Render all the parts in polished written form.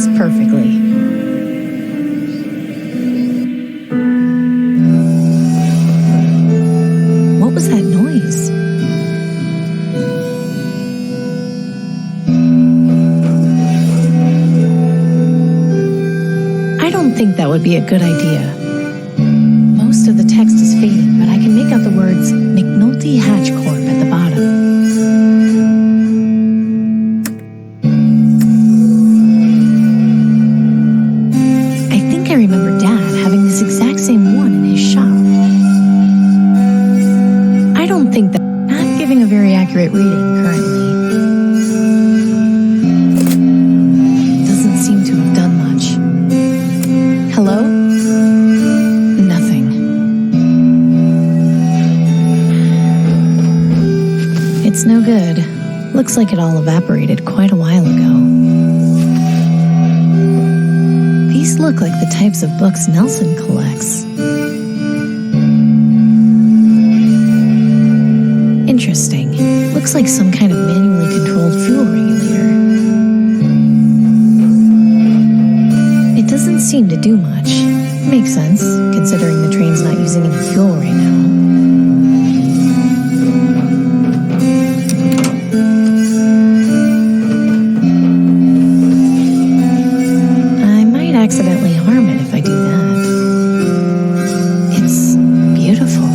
fits perfectly. What was that noise? I don't think that would be a good idea. Most of the text is fading, but I can make out the words Mittschnitte Hatch Corp at the bottom. I remember Dad having this exact same one in his shop. I don't think that I'm giving a very accurate reading currently. Doesn't seem to have done much. Hello? Nothing. It's no good. Looks like it all evaporated quite a while ago. These look like the types of books Nelson collects. Interesting. Looks like some kind of manually controlled fuel regulator. It doesn't seem to do much. Makes sense, considering the train's not using any fuel right now. Accidentally harm it if I do that. It's beautiful.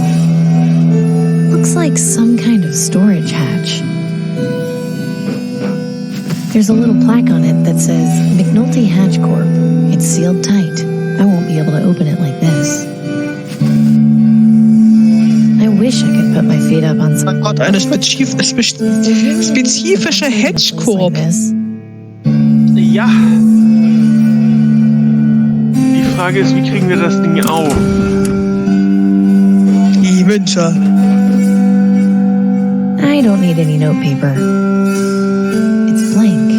Looks like some kind of storage hatch. There's a little plaque on it that says Mittschnitte Hatch Corp. It's sealed tight. I won't be able to open it like this. I wish I could put my feet up on some. Oh Gott, eine spezifische Hedgekorb. Ja. Die Frage ist, wie kriegen wir das Ding auf? Die Münze. I don't need any notepaper. It's blank.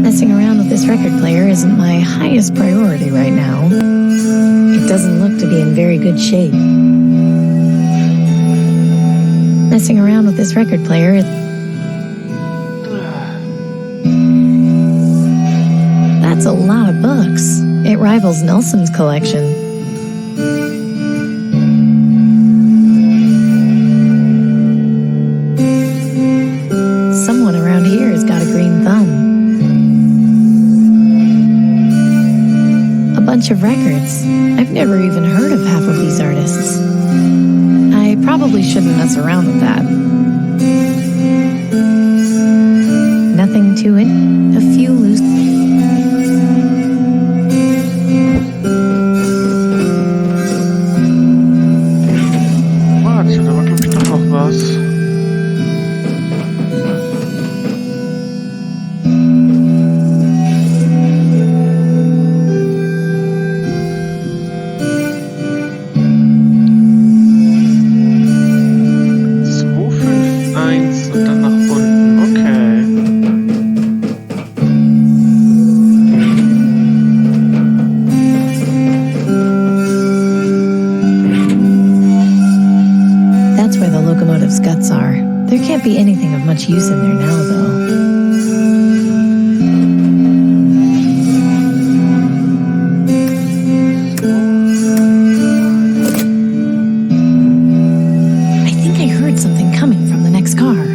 Messing around with this record player isn't my highest priority right now. It doesn't look to be in very good shape. Messing around with this record player is... That's a lot of books. It rivals Nelson's collection. Someone around here has got a green thumb. A bunch of records. I've never even heard of half of these artists. I probably shouldn't mess around with that. Nothing to it. A few loose... Warte, da war glaube ich doch noch was. Und dann nach unten. Okay. That's where the locomotive's guts are. There can't be anything of much use in there now, though. I think I heard something coming from the next car.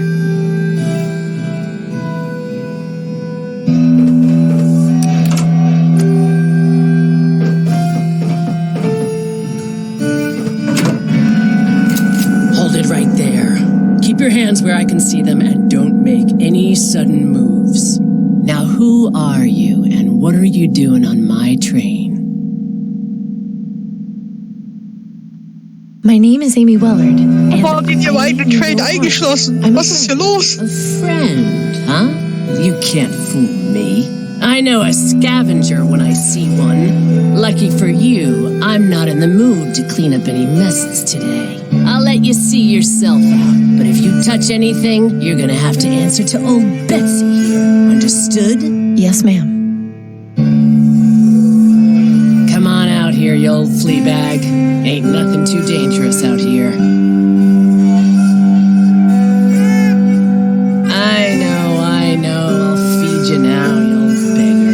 Your hands where I can see them and don't make any sudden moves. Now who are you and what are you doing on my train? My name is Amy Wellard. Warum in Ihrem eigenen Train eingeschlossen? Was ist hier los? A friend, huh? You can't fool me. I know a scavenger when I see one. Lucky for you, I'm not in the mood to clean up any messes today. I'll let you see yourself out, but if you touch anything, you're gonna have to answer to old Betsy here. Understood? Yes, ma'am. Come on out here, you old flea bag. Ain't nothing too dangerous out here. I know, I'll feed you now, you old beggar.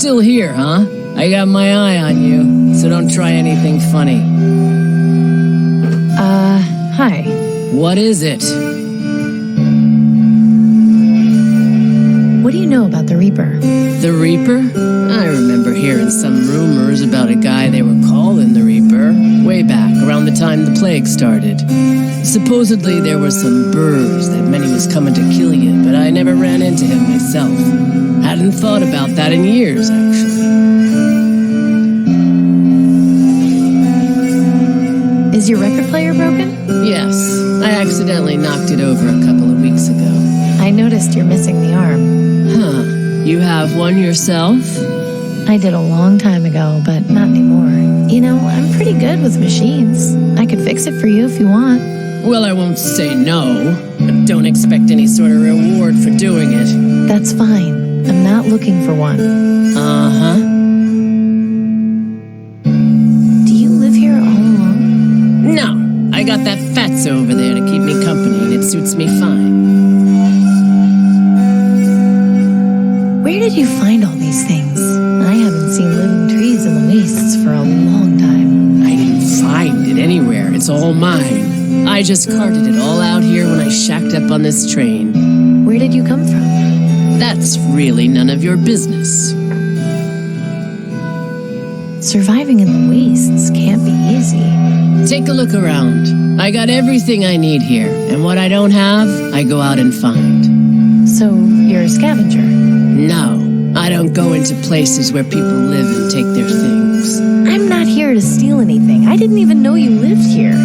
still here, huh? I got my eye on you, so don't try anything funny. Hi. What is it? What do you know about the Reaper? The Reaper? I remember hearing some rumors about a guy they were calling the Reaper, way back around the time the plague started. Supposedly there were some birds that meant he was coming to kill you, but I never ran into him myself. Hadn't thought about that in years, actually. Is your record player broken? Yes, I accidentally knocked it over a couple of weeks ago. I noticed you're missing the arm. Huh. You have one yourself? I did a long time ago, but not anymore. You know, I'm pretty good with machines. I could fix it for you if you want. Well, I won't say no, but don't expect any sort of reward for doing it. That's fine. I'm not looking for one. Uh-huh. Do you live here all alone? No, I got that fatso over there to keep me company, and it suits me fine. Where did you find all these things? I haven't seen living trees in the wastes for a long time. I didn't find it anywhere. It's all mine. I just carted it all out here when I shacked up on this train. Where did you come from? That's really none of your business. Surviving in the wastes can't be easy. Take a look around. I got everything I need here, and what I don't have, I go out and find. So, you're a scavenger? No, I don't go into places where people live and take their things. I'm not here to steal anything. I didn't even know you lived here.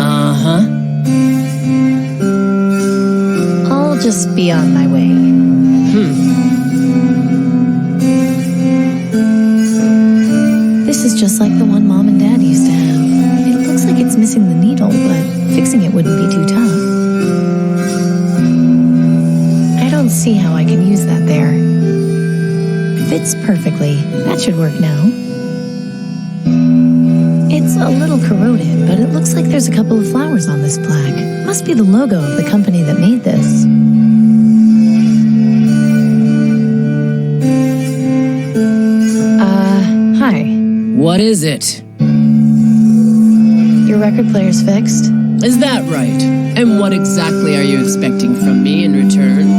Uh-huh. I'll just be on my way. This is just like the one Mom and Dad used to have. It looks like it's missing the needle, but fixing it wouldn't be too tough. I don't see how I can use that there. Fits perfectly. That should work now. It's a little corroded, but it looks like there's a couple of flowers on this plaque. Must be the logo of the company that made this. Hi. What is it? Your record player's fixed? Is that right? And what exactly are you expecting from me in return?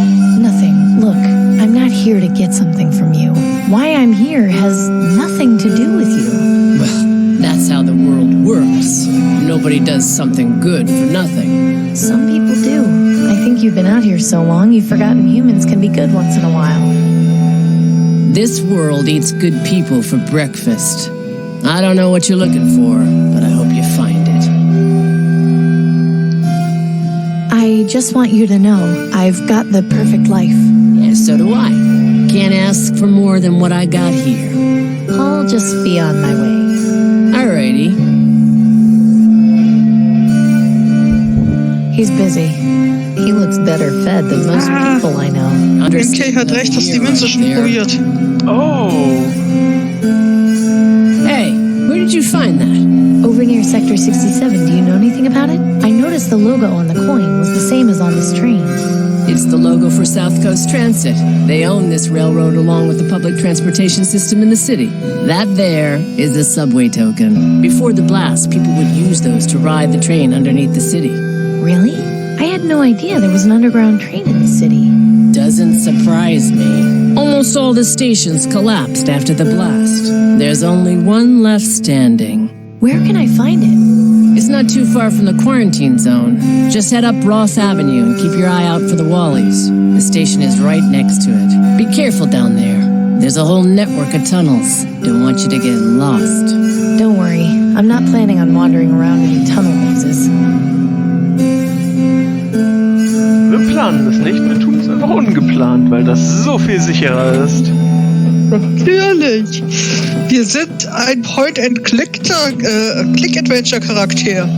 Nothing. Look, I'm not here to get something from you. Why I'm here has nothing to do with you. Well, that's how the world works. Nobody does something good for nothing. Some people do. I think you've been out here so long, you've forgotten humans can be good once in a while. This world eats good people for breakfast. I don't know what you're looking for, but I hope you find it. I just want you to know, I've got the perfect life. Yeah, so do I. Can't ask for more than what I got here. I'll just be on my way. Alrighty. He's busy. He looks better fed than most people I know. MK hat recht, hast die Münze schon probiert. Oh. Hey, where did you find that? Over near Sector 67, do you know anything about it? I noticed the logo on the coin was the same as on this train. It's the logo for South Coast Transit. They own this railroad along with the public transportation system in the city. That there is a subway token. Before the blast, people would use those to ride the train underneath the city. Really? I had no idea there was an underground train in the city. Doesn't surprise me. Almost all the stations collapsed after the blast. There's only one left standing. Where can I find it? It's not too far from the quarantine zone. Just head up Ross Avenue and keep your eye out for the Wallies. The station is right next to it. Be careful down there. There's a whole network of tunnels. Don't want you to get lost. Don't worry, I'm not planning on wandering around any tunnel mazes. Wir planen es nicht, wir tun es einfach ungeplant, weil das so viel sicherer ist. Natürlich. Wir sind ein Point-and-Click-Adventure-Charakter.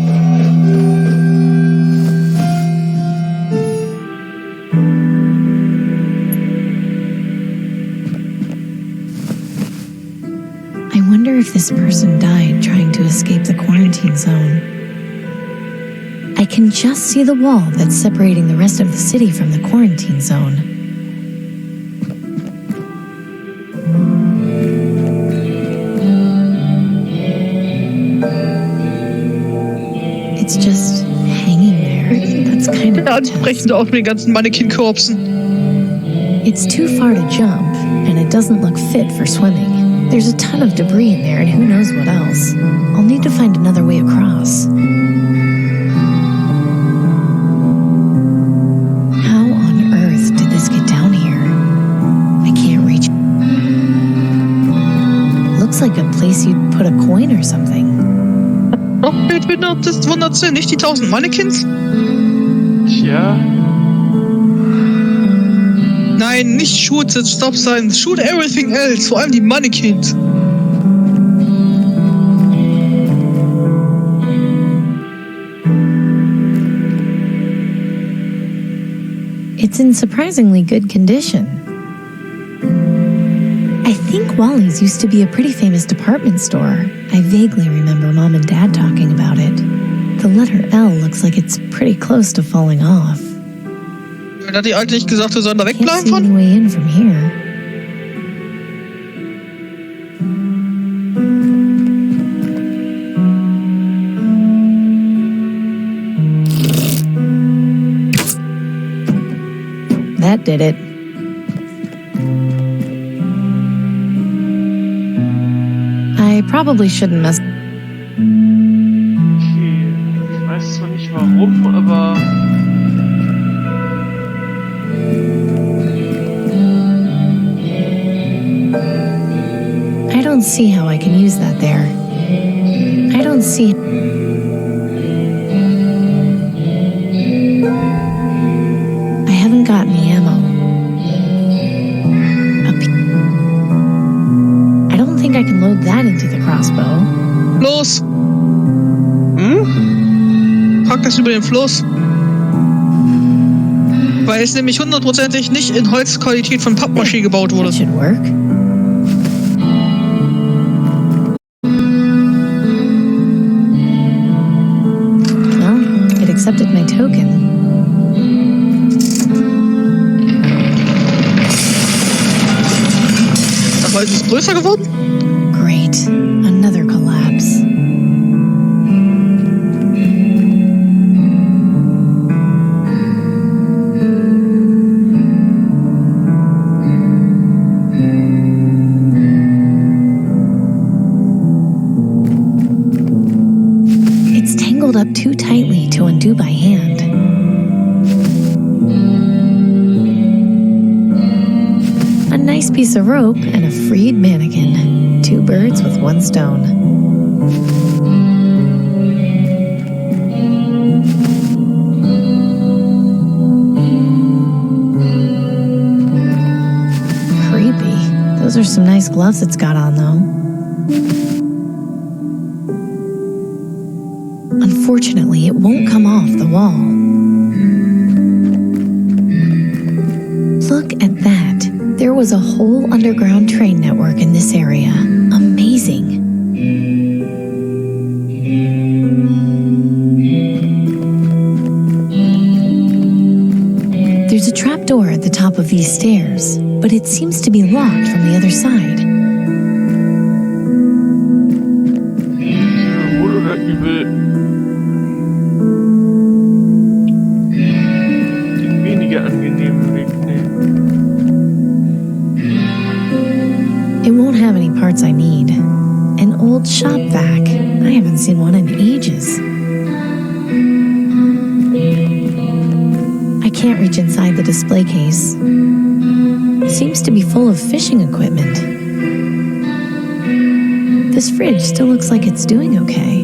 I wonder if this person died trying to escape the quarantine zone. I can just see the wall that's separating the rest of the city from the quarantine zone. ansprechend aus mit den ganzen Mannequin-Korpsen. It's too far to jump, and it doesn't look fit for swimming. There's a ton of debris in there, and who knows what else. I'll need to find another way across. How on earth did this get down here? I can't reach. Looks like a place you'd put a coin or something. Oh, jetzt bin ich das wundert's nicht die 1000 Mannequins? Tja. Nein, nicht shoot, stop sign. Shoot everything else, vor allem die Mannequins. It's in surprisingly good condition. I think Wally's used to be a pretty famous department store. I vaguely remember Mom and Dad talking about it. The letter L looks like it's pretty close to falling off. Hat die Alte nicht gesagt, wir sollen da Can't wegbleiben see any von? way in from here. That did it. I probably shouldn't mess. Okay. Ich weiß zwar nicht warum, aber... I don't see how I can use that there. I don't see. I haven't got any ammo. I don't think I can load that into the crossbow. Los! Pack das über den Fluss. Weil es nämlich hundertprozentig nicht in Holzqualität von Pappmaché gebaut wurde. That should work. Well, it accepted my token. Aber ist es größer geworden? Great. Another collapse. It's tangled up too tightly to undo by hand. A nice piece of rope and a freed mannequin. Two birds with one stone. Creepy. Those are some nice gloves it's got on, though. Unfortunately, it won't come off the wall. Look at that. There was a whole underground train network in this area. Amazing. There's a trapdoor at the top of these stairs, but it seems to be locked from the other side. Wohl oder übel. Den weniger angenehmen Weg nehmen. It won't have any parts I need. An old shop vac. I haven't seen one in ages. I can't reach inside the display case. It seems to be full of fishing equipment. This fridge still looks like it's doing okay.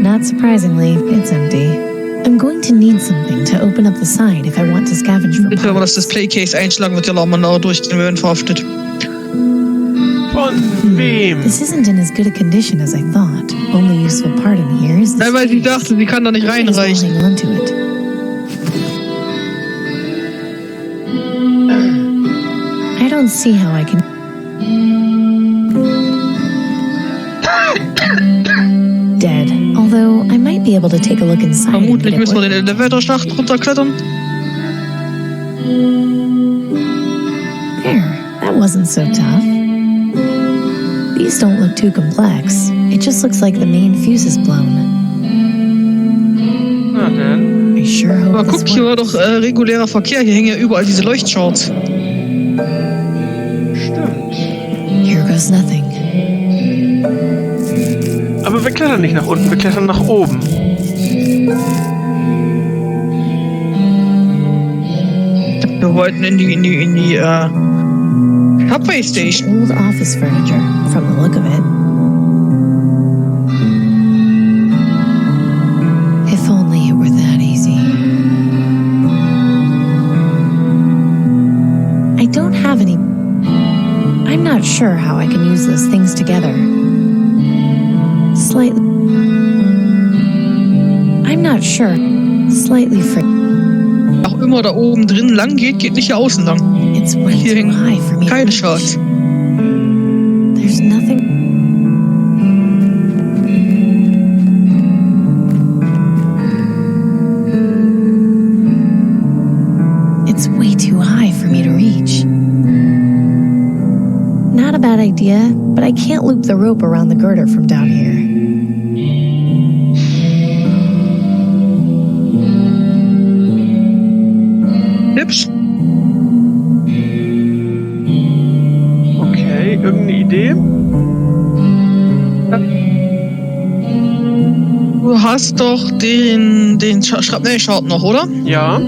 Not surprisingly, it's empty. I'm going to need something to open up the side if I want to scavenge for Bitte, wenn wir das parts. Display Case einschlagen, wird ja auch mal genau durchgehen, wir werden verhaftet. Von wem? This isn't in as good a condition as I thought. Only useful part in here is this Nein, weil sie dachte, sie kann da nicht Might as well reinreichen. hang on to it. I don't see how I can. Dead. Although I might be able to take a look inside and get Vermutlich it müssen wir den working. Elevator-Schacht runterklettern. There. That wasn't so tough. These don't look too complex. It just looks like the main fuse is blown. Na denn. I sure hope Aber this guck, hier war works. doch regulärer Verkehr. Hier hängen ja überall diese Leuchtcharts. Stimmt. Here goes nothing. Aber wir klettern nicht nach unten, wir klettern nach oben. Wir wollten in die Subway Station. Old office furniture, from the look of it. If only it were that easy. I don't have any... I'm not sure how I can use those things together. Slightly... I'm not sure. Slightly Auch immer da oben drin lang geht nicht hier außen lang. It's way Hier too high for hängen me. keine Charts. There's nothing... It's way too high for me to reach. Not a bad idea, but I can't loop the rope around the girder from down here. Hübsch. Okay, irgendeine Idee? Du hast doch den Schrapnellchart noch, oder? Ja.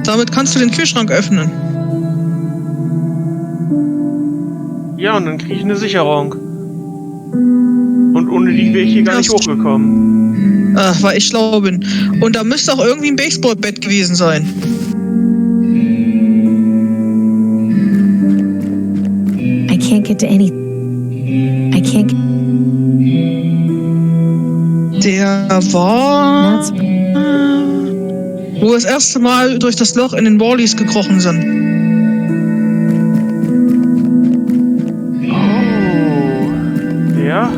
Damit kannst du den Kühlschrank öffnen. Ja, und dann kriege ich eine Sicherung. Und ohne die wäre ich hier gar nicht hochgekommen. Ach, weil ich schlau bin. Und da müsste auch irgendwie ein Baseballbett gewesen sein. I can't get to any... I can't... Der war... Not... Wo wir das erste Mal durch das Loch in den Wallies gekrochen sind. Oh. Ja.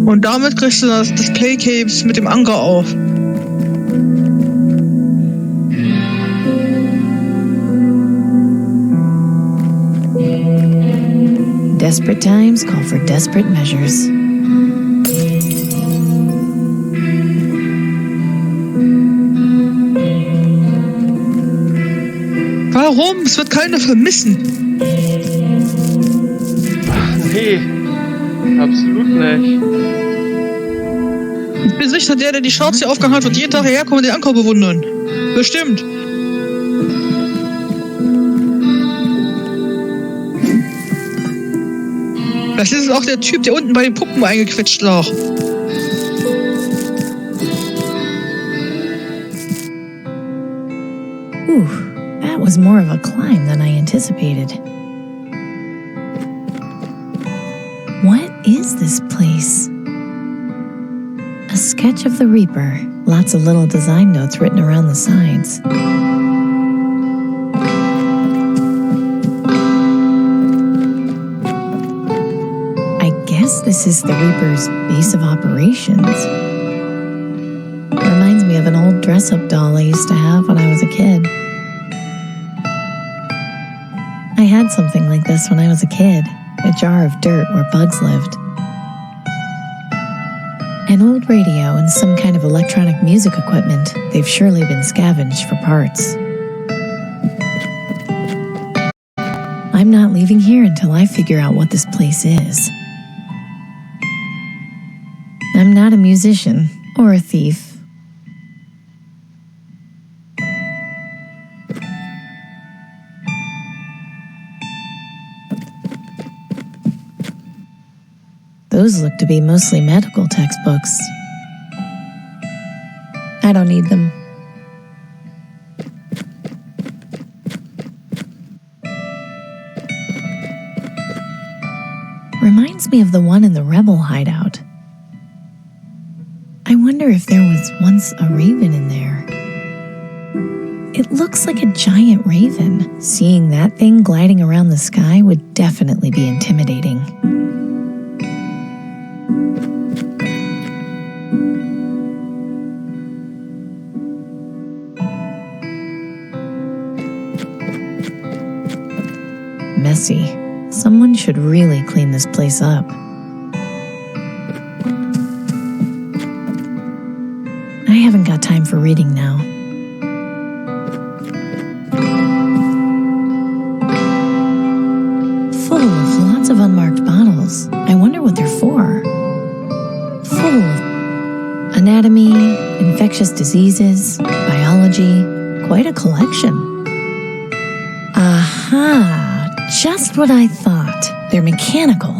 Und damit kriegst du das Display-Cables mit dem Anker auf. Desperate times call for desperate measures. Warum? Es wird keiner vermissen. Nee. Absolut nicht. Ich bin sicher, der die Charts hier aufgehangen hat, wird jeden Tag hierher kommen und den Anker bewundern. Bestimmt. Vielleicht ist es auch der Typ, der unten bei den Puppen eingequetscht lag. That was more of a climb than I anticipated. What is this place? A sketch of the Reaper. Lots of little design notes written around the sides. I guess this is the Reaper's base of operations. Reminds me of an old dress-up doll I used to have when I was a kid. I had something like this when I was a kid, a jar of dirt where bugs lived. An old radio and some kind of electronic music equipment. They've surely been scavenged for parts. I'm not leaving here until I figure out what this place is. I'm not a musician or a thief. Those look to be mostly medical textbooks. I don't need them. Reminds me of the one in the rebel hideout. I wonder if there was once a raven in there. It looks like a giant raven. Seeing that thing gliding around the sky would definitely be intimidating. Messy. Someone should really clean this place up. got time for reading now. Full of lots of unmarked bottles. I wonder what they're for. Full of anatomy, infectious diseases, biology, quite a collection. Aha, just what I thought. They're mechanical.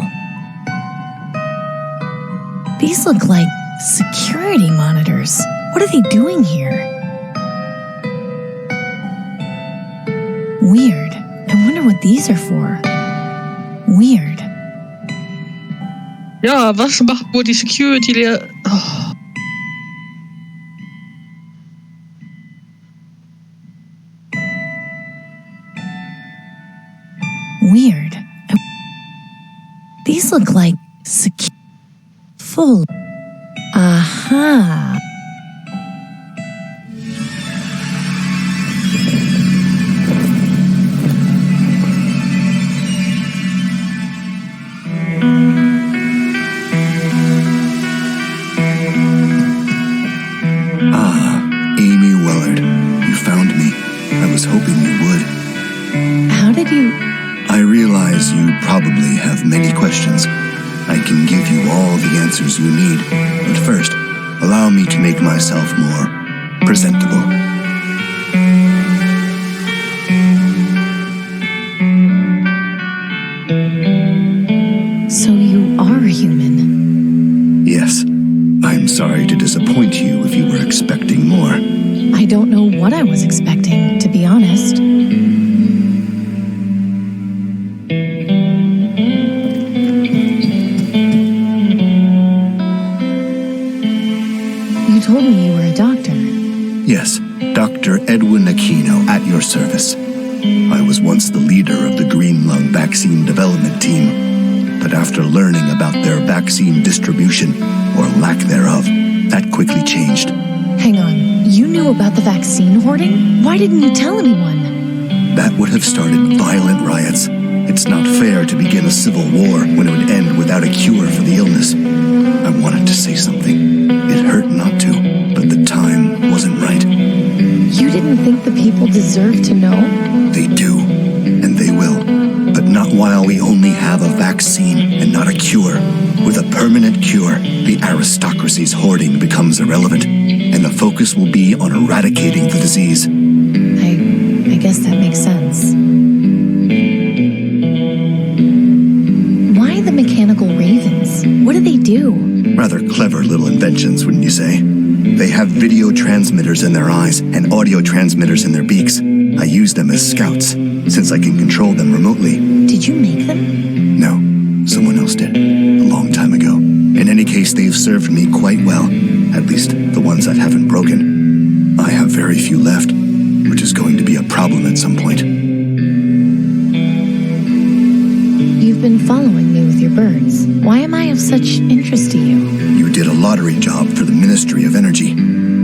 These look like security monitors. What are they doing here? Weird. I wonder what these are for. Weird. Ja, was macht wohl die Security? Oh. Weird. These look like full. Aha. Amy Willard. You found me. I was hoping you would. How did you... I realize you probably have many questions. I can give you all the answers you need, but first, allow me to make myself more presentable. So you are human? Yes. I'm sorry to disappoint you if you were expecting more. I don't know what I was expecting, to be honest. You told me you were a doctor. Yes, Dr. Edwin Aquino, at your service. I was once the leader of the Green Lung vaccine development team, but after learning about their vaccine distribution, or lack thereof, that quickly changed. Hang on, you knew about the vaccine hoarding? Why didn't you tell anyone? That would have started violent riots. It's not fair to begin a civil war when it would end without a cure for the illness. I wanted to say something. It hurt not to, but the time wasn't right. You didn't think the people deserved to know? They do, and they will. But not while we only have a vaccine and not a cure. With a permanent cure, the aristocracy's hoarding becomes irrelevant, and the focus will be on eradicating the disease. I guess that makes sense. Why the mechanical ravens? What do they do? Rather clever little inventions, wouldn't you say? They have video transmitters in their eyes and audio transmitters in their beaks. I use them as scouts, since I can control them remotely. Did you make them? No, someone else did, a long time ago. In any case, they've served me quite well, at least the ones that haven't broken. I have very few left, which is going to be a problem at some point. You've been following me with your birds. Why am I of such interest to you? You did a lottery job for the Ministry of Energy.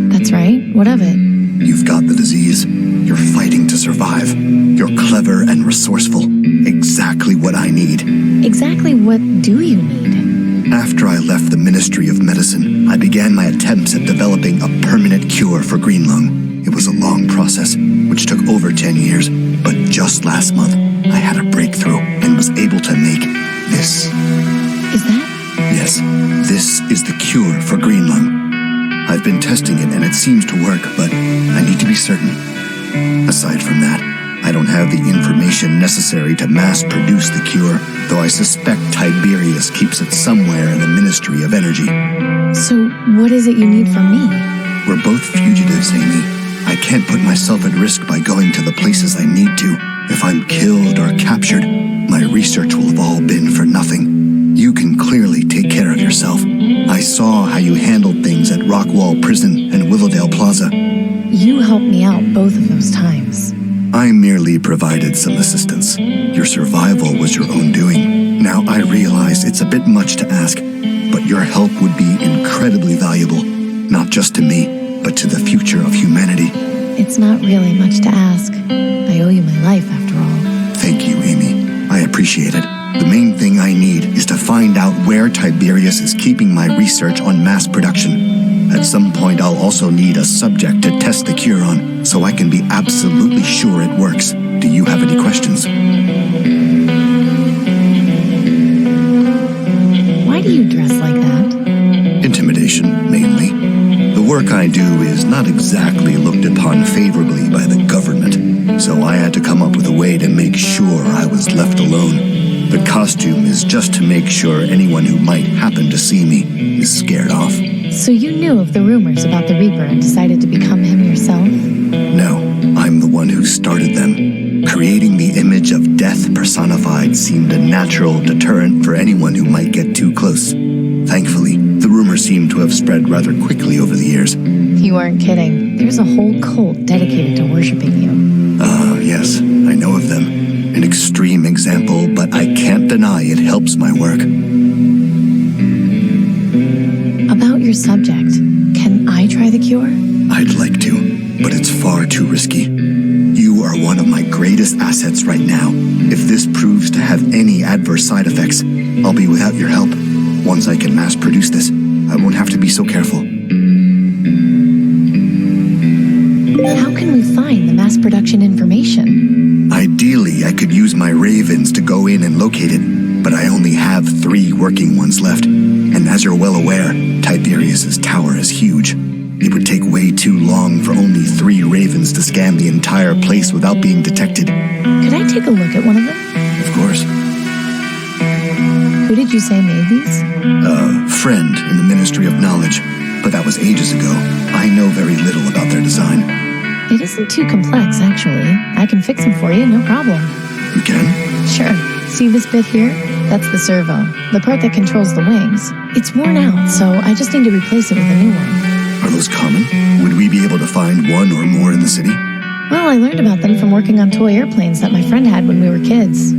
That's right. What of it? You've got the disease. You're fighting to survive. You're clever and resourceful. Exactly what I need. Exactly what do you need? After I left the Ministry of Medicine, I began my attempts at developing a permanent cure for green lung. It was a long process, which took over 10 years, but just last month, I had a breakthrough and was able to make this. Is that? Yes, this is the cure for green lung. I've been testing it and it seems to work, but I need to be certain. Aside from that, I don't have the information necessary to mass produce the cure, though I suspect Tiberius keeps it somewhere in the Ministry of Energy. So, what is it you need from me? We're both fugitives, Amy. I can't put myself at risk by going to the places I need to. If I'm killed or captured, my research will have all been for nothing. You can clearly take care of yourself. I saw how you handled things at Rockwall Prison and Willowdale Plaza. You helped me out both of those times. I merely provided some assistance. Your survival was your own doing. Now I realize it's a bit much to ask, but your help would be incredibly valuable, not just to me, but to the future of humanity. It's not really much to ask. I owe you my life, after all. Thank you, Amy. I appreciate it. The main thing I need is to find out where Tiberius is keeping my research on mass production. At some point, I'll also need a subject to test the cure on, so I can be absolutely sure it works. Do you have any questions? Why do you dress like that? Intimidation, mainly. The work I do is not exactly looked upon favorably by the government, so I had to come up with a way to make sure I was left alone. The costume is just to make sure anyone who might happen to see me is scared off. So you knew of the rumors about the Reaper and decided to become him yourself? No, I'm the one who started them. Creating the image of death personified seemed a natural deterrent for anyone who might get too close. Thankfully, the rumors seem to have spread rather quickly over the years. You aren't kidding. There's a whole cult dedicated to worshipping you. Yes, I know of them. An extreme example, but I can't deny it helps my work. About your subject, can I try the cure? I'd like to, but it's far too risky. You are one of my greatest assets right now. If this proves to have any adverse side effects, I'll be without your help. Once I can mass produce this, I won't have to be so careful. How can we find the mass production information? Ideally, I could use my ravens to go in and locate it, but I only have 3 working ones left. And as you're well aware, Tiberius's tower is huge. It would take way too long for only 3 ravens to scan the entire place without being detected. Could I take a look at one of them? Of course. Who did you say made these? A friend in the Ministry of Knowledge, but that was ages ago. I know very little about their design. It isn't too complex, actually. I can fix them for you, no problem. You can? Sure. See this bit here? That's the servo, the part that controls the wings. It's worn out, so I just need to replace it with a new one. Are those common? Would we be able to find one or more in the city? Well, I learned about them from working on toy airplanes that my friend had when we were kids.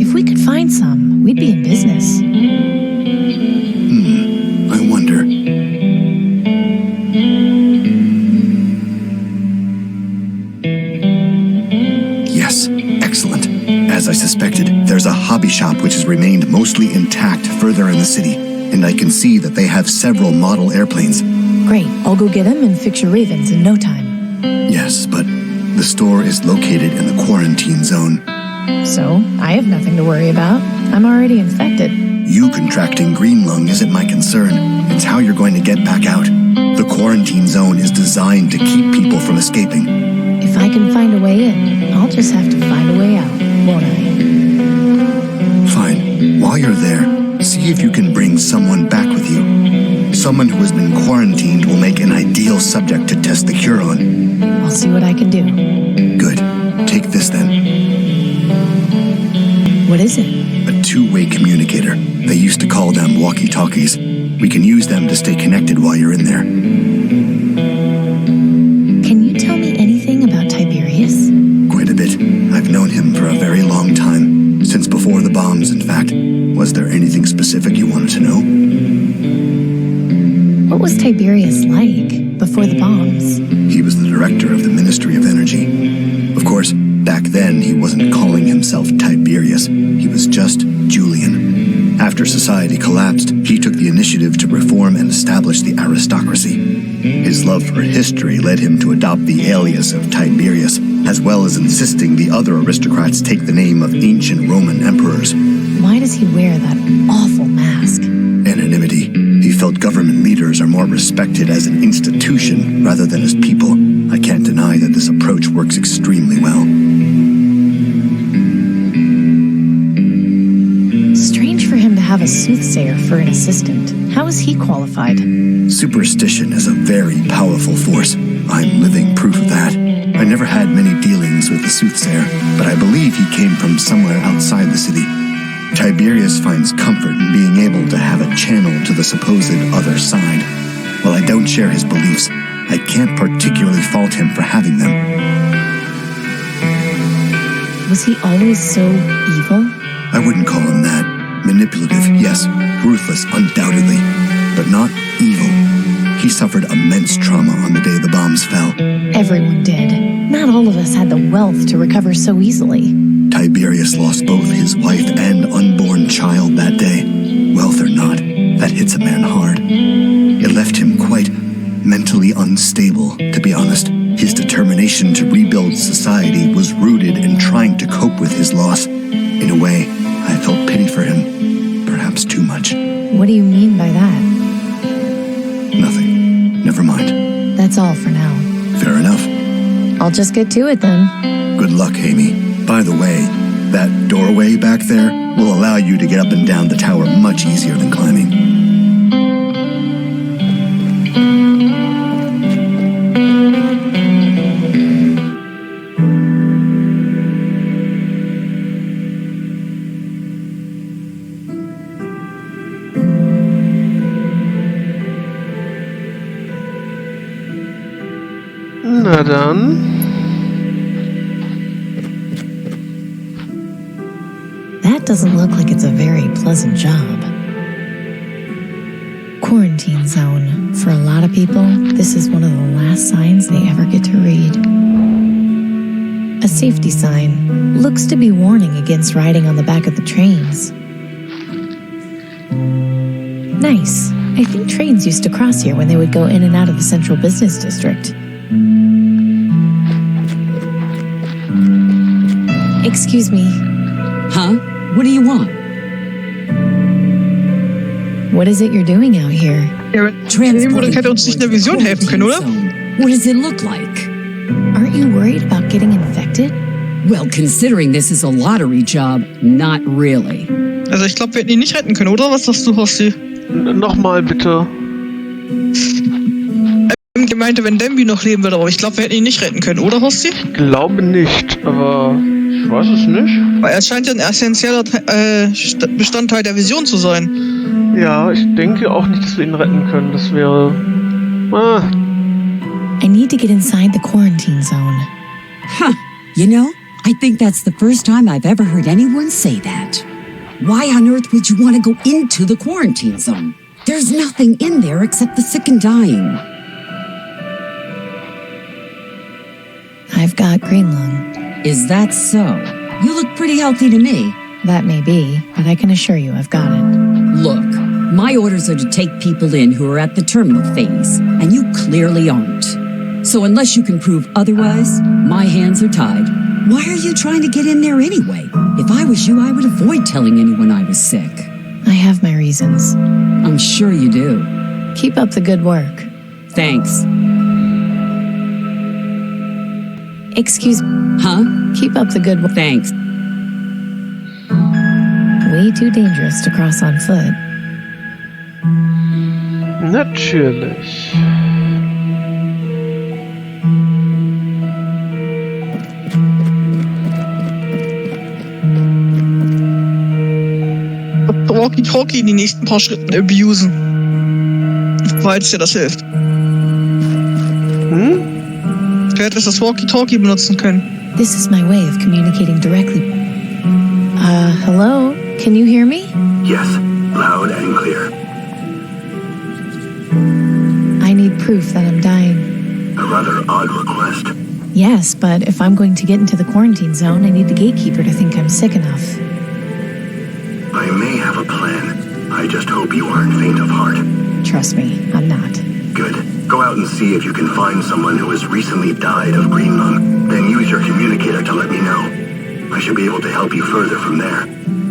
If we could find some, we'd be in business. I wonder. Yes, excellent. As I suspected, there's a hobby shop which has remained mostly intact further in the city, and I can see that they have several model airplanes. Great, I'll go get them and fix your ravens in no time. Yes, but the store is located in the quarantine zone. So, I have nothing to worry about. I'm already infected. You contracting green lung isn't my concern. It's how you're going to get back out. The quarantine zone is designed to keep people from escaping. If I can find a way in, I'll just have to find a way out, won't I? Fine. While you're there, see if you can bring someone back with you. Someone who has been quarantined will make an ideal subject to test the cure on. I'll see what I can do. Good. Take this then. What is it? A 2-way communicator. They used to call them walkie-talkies. We can use them to stay connected while you're in there. Can you tell me anything about Tiberius? Quite a bit. I've known him for a very long time. Since before the bombs, in fact. Was there anything specific you wanted to know? What was Tiberius like before the bombs? He was the director of the Ministry of Energy. Of course, back then he wasn't calling himself Tiberius. He was just Julian. After society collapsed, he took the initiative to reform and establish the aristocracy. His love for history led him to adopt the alias of Tiberius, as well as insisting the other aristocrats take the name of ancient Roman emperors. Why does he wear that awful mask? Anonymity. He felt government leaders are more respected as an institution rather than as people. I can't deny that this approach works extremely well. Strange for him to have a soothsayer for an assistant. How is he qualified? Superstition is a very powerful force. I'm living proof of that. I never had many dealings with the soothsayer, but I believe he came from somewhere outside the city. Tiberius finds comfort in being able to have a channel to the supposed other side. While I don't share his beliefs, I can't particularly fault him for having them. Was he always so evil? I wouldn't call him that. Manipulative, yes. Ruthless, undoubtedly. But not evil. He suffered immense trauma on the day the bombs fell. Everyone did. Not all of us had the wealth to recover so easily. Tiberius lost both his wife and unborn child that day. Wealth or not, that hits a man hard. It left him quite unstable, to be honest. His determination to rebuild society was rooted in trying to cope with his loss. In a way, I felt pity for him. Perhaps too much. What do you mean by that? Nothing. Never mind. That's all for now. Fair enough. I'll just get to it then. Good luck, Amy. By the way, that doorway back there will allow you to get up and down the tower much easier than climbing. Na dann. That doesn't look like it's a very pleasant job. Quarantine zone. For a lot of people, this is one of the last signs they ever get to read. A safety sign. Looks to be warning against riding on the back of the trains. Nice. I think trains used to cross here when they would go in and out of the central business district. Excuse me. Huh? What do you want? What is it you're doing out here? Ja, Transport hätte uns nicht in der Vision helfen können, oder? What does it look like? Aren't you worried about getting infected? Well, considering this is a lottery job, not really. Also ich glaube, wir hätten ihn nicht retten können, oder? Was sagst du, Horsti? Nochmal bitte. Ich meinte, wenn Demby noch leben würde, aber ich glaube, wir hätten ihn nicht retten können, oder, Horsti? Ich glaube nicht, aber ich weiß es nicht. Weil er scheint ja ein essentieller Bestandteil der Vision zu sein. Ja, ich denke auch nicht, dass wir ihn retten können. Das wäre... I need to get inside the quarantine zone. Huh. You know, I think that's the first time I've ever heard anyone say that. Why on earth would you want to go into the quarantine zone? There's nothing in there except the sick and dying. I've got green lung. Is that so? You look pretty healthy to me. That may be, but I can assure you I've got it. Look, my orders are to take people in who are at the terminal phase, and you clearly aren't. So unless you can prove otherwise, my hands are tied. Why are you trying to get in there anyway? If I was you, I would avoid telling anyone I was sick. I have my reasons. I'm sure you do. Keep up the good work. Thanks. Excuse me. Huh? Keep up the good work. Thanks. Way too dangerous to cross on foot. Natürlich. Walkie-Talkie in die nächsten paar Schritten abusen. Falls dir das hilft. Du hättest das Walkie-Talkie benutzen können. This is my way of communicating directly. Hello? Can you hear me? Yes, loud and clear. I need proof that I'm dying. A rather odd request. Yes, but if I'm going to get into the quarantine zone, I need the gatekeeper to think I'm sick enough. I may have a plan. I just hope you aren't faint of heart. Trust me, I'm not. Good. Go out and see if you can find someone who has recently died of green lung. Then use your communicator to let me know. I should be able to help you further from there.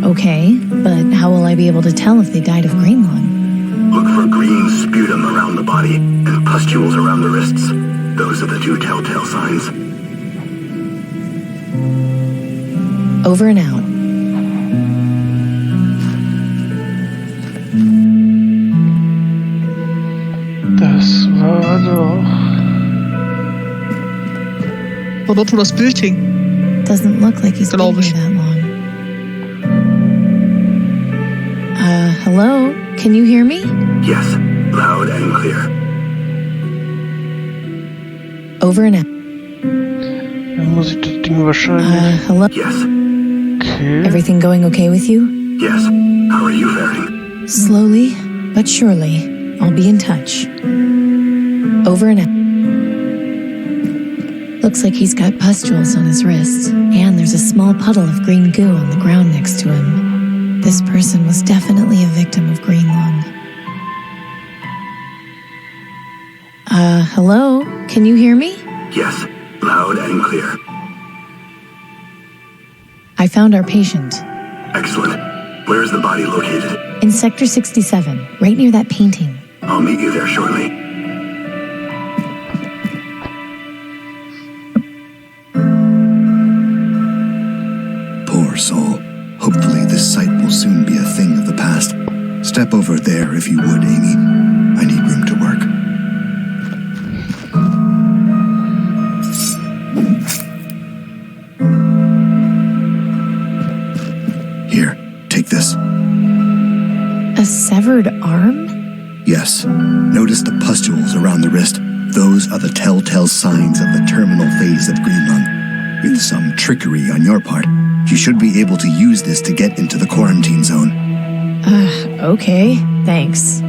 Okay, but how will I be able to tell if they died of green lung? Look for green sputum around the body and pustules around the wrists. Those are the two telltale signs. Over and out. Das war doch... War dort, wo das Bild hing. Doesn't look like he's been Glaube ich. here that long. Hello? Can you hear me? Yes, loud and clear. Over and out. Dann muss ich das Ding wahrscheinlich... Hello? Yes, Okay. Everything going okay with you? yes. How are you faring? Slowly, but surely, I'll be in touch. Over and out. Looks like he's got pustules on his wrists, and there's a small puddle of green goo on the ground next to him. This person was definitely a victim of green lung. Hello? Can you hear me? Yes, loud and clear. I found our patient. Excellent. Where is the body located? In Sector 67, right near that painting. I'll meet you there shortly. Poor soul. Hopefully this site will soon be a thing of the past. Step over there if you would, Amy. I need room to work. Here, take this. A severed arm? Yes. Notice the pustules around the wrist. Those are the telltale signs of the terminal phase of green lung. With some trickery on your part, you should be able to use this to get into the quarantine zone. Okay, thanks.